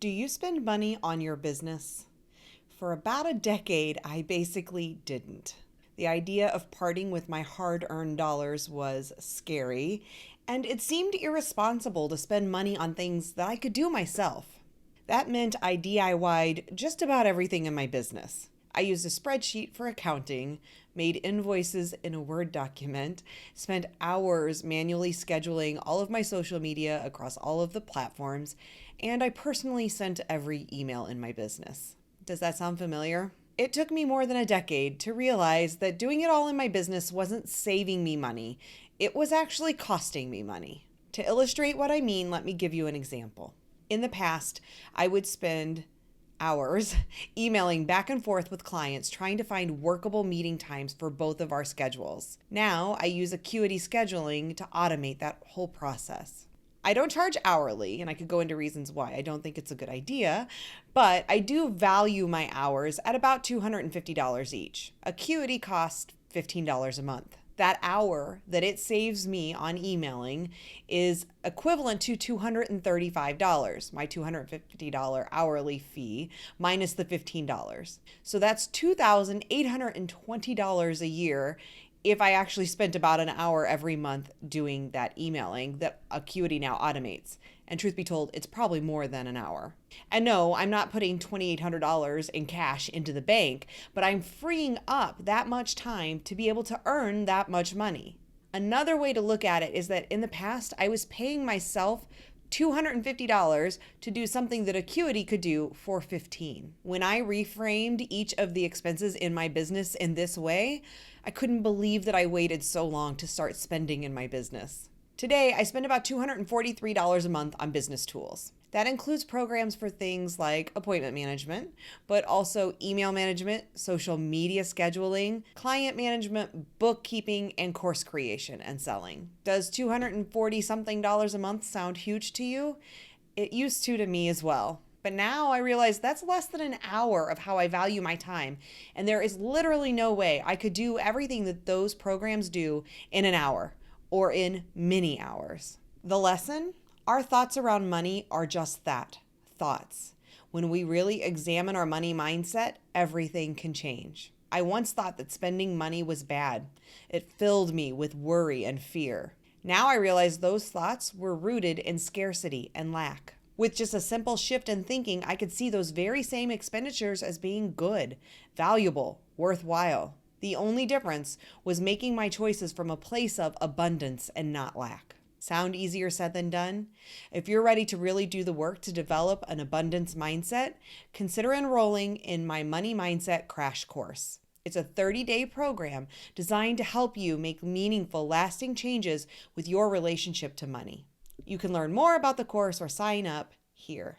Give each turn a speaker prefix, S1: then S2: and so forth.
S1: Do you spend money on your business? For about a decade, I basically didn't. The idea of parting with my hard earned dollars was scary, and it seemed irresponsible to spend money on things that I could do myself. That meant I DIY'd just about everything in my business. I used a spreadsheet for accounting, made invoices in a Word document, spent hours manually scheduling all of my social media across all of the platforms, and I personally sent every email in my business. Does that sound familiar? It took me more than a decade to realize that doing it all in my business wasn't saving me money. It was actually costing me money. To illustrate what I mean, let me give you an example. In the past, I would spend hours emailing back and forth with clients trying to find workable meeting times for both of our schedules. Now I use Acuity scheduling to automate that whole process. I don't charge hourly, and I could go into reasons why I don't think it's a good idea, but I do value my hours at about $250 each. Acuity costs $15 a month. That hour that it saves me on emailing is equivalent to $235, my $250 hourly fee minus the $15. So that's $2,820 a year if I actually spent about an hour every month doing that emailing that Acuity now automates. And truth be told, it's probably more than an hour. And no, I'm not putting $2,800 in cash into the bank, but I'm freeing up that much time to be able to earn that much money. Another way to look at it is that in the past, I was paying myself $250 to do something that Acuity could do for $15. When I reframed each of the expenses in my business in this way, I couldn't believe that I waited so long to start spending in my business. Today, I spend about $243 a month on business tools. That includes programs for things like appointment management, but also email management, social media scheduling, client management, bookkeeping, and course creation and selling. Does $240 something a month sound huge to you? It used to me as well. But now I realize that's less than an hour of how I value my time. And there is literally no way I could do everything that those programs do in an hour or in many hours. The lesson? Our thoughts around money are just that, thoughts. When we really examine our money mindset, everything can change. I once thought that spending money was bad. It filled me with worry and fear. Now I realize those thoughts were rooted in scarcity and lack. With just a simple shift in thinking, I could see those very same expenditures as being good, valuable, worthwhile. The only difference was making my choices from a place of abundance and not lack. Sound easier said than done? If you're ready to really do the work to develop an abundance mindset, consider enrolling in my Money Mindset Crash Course. It's a 30-day program designed to help you make meaningful, lasting changes with your relationship to money. You can learn more about the course or sign up here.